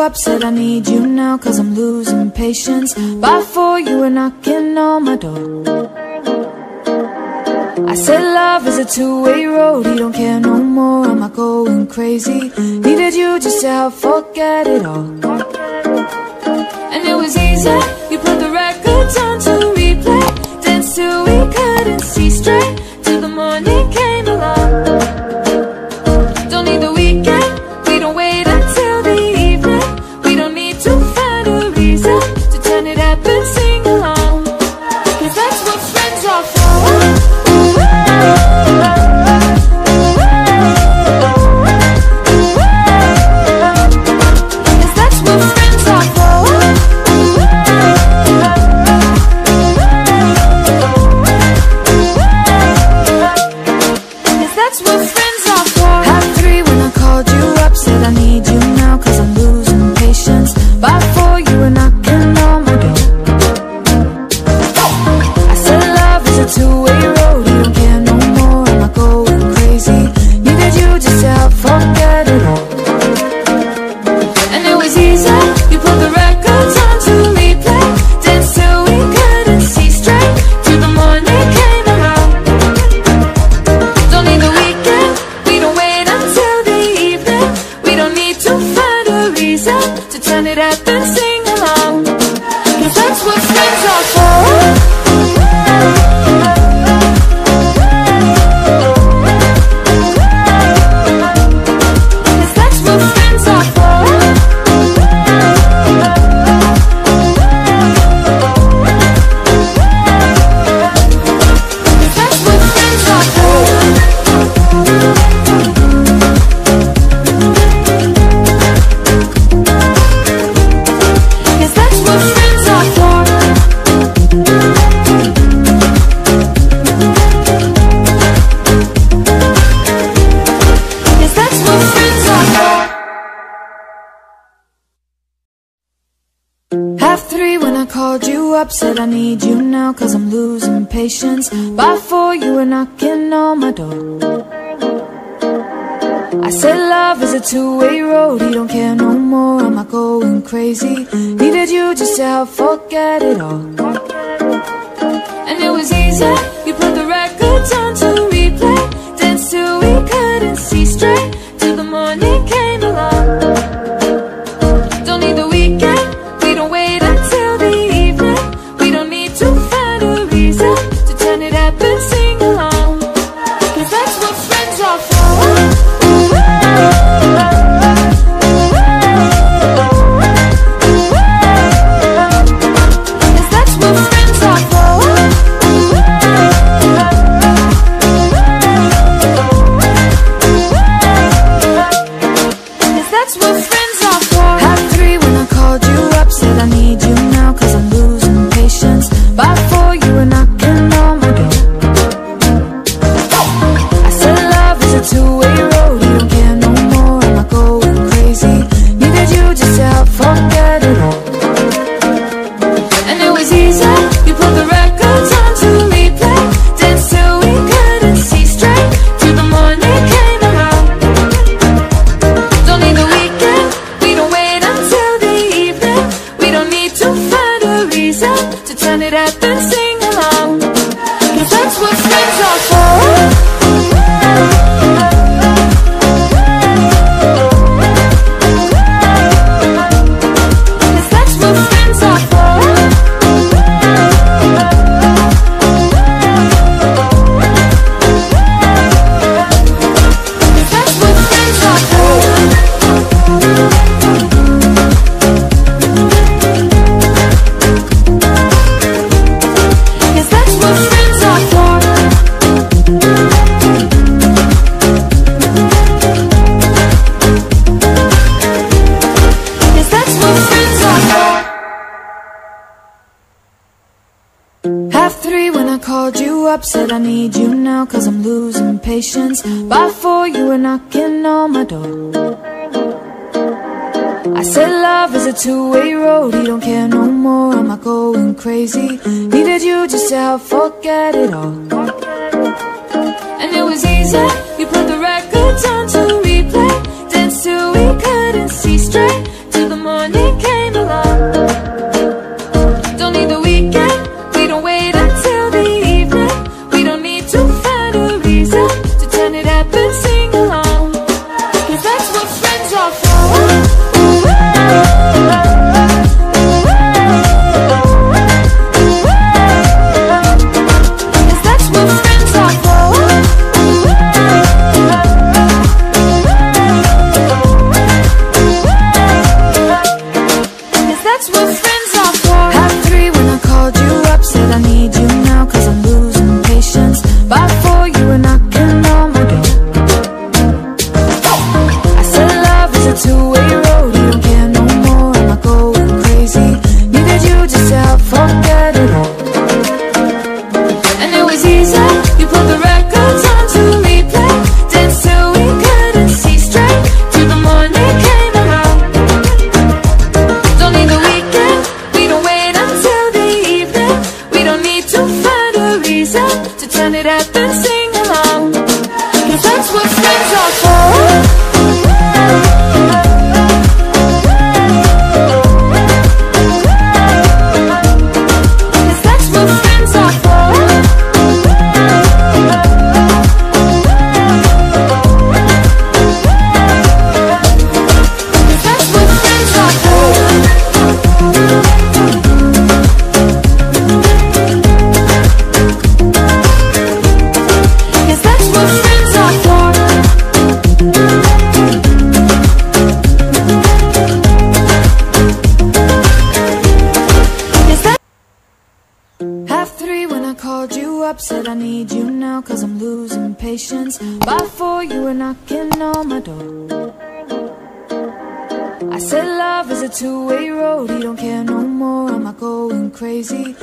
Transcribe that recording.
up, said I need you now, cause I'm losing patience. By 4 you were knocking on my door. I said love is a two-way road, he don't care no more, am I going crazy? Needed you just to help forget it all. And it was easy, you put the records on to replay, danced till we couldn't see straight, till the morning came along. Don't need the weekend, we don't wait until the evening, we don't need to find a reason to turn it up and sing along, cause that's what friends are for. Said I need you now, cause I'm losing patience. By 4 you were knocking on my door. I said love is a two-way road, he don't care no more, am I going crazy? Needed you just to help forget it all. And it was easy, you put the records on to replay, danced till we couldn't see straight, till the morning came along. Don't need the weekend, we don't wait until the evening, we don't need to find a reason to turn it up and sing along, cause that's what friends are for. Cause that's what friends are for. Cause that's what friends are for. At 3 when I called you up, said I need you now, cause I'm losing patience. By 4 you were knocking on my door. I said love is a two-way road, you don't care no more, am I going crazy? Needed you just to help forget it all. And it was easy, you put the records on to replay, danced till we couldn't see straight, till the morning came around. Don't need the weekend, we don't wait until the evening, we don't need to find a reason to turn it up and sing along, cause that's what friends are for. Cause that's what friends are for. Cause that's what friends are for. Cause that's what friends are for. Cause that's what friends are for. At 3 when I called you up, said I need you now, cause I'm losing patience. By 4 you were knocking on my door. I said love is a two-way road, he don't care no more, am I going crazy? Needed you just to help forget it all. And it was easy, you put the records on to replay, danced till we couldn't see straight, till the morning easy to turn it up and sing along, 'cause that's what friends are for. Said I need you now, 'cause I'm losing patience. By 4 you were knocking on my door. I said love is a two-way road. You don't care no more, am I going crazy?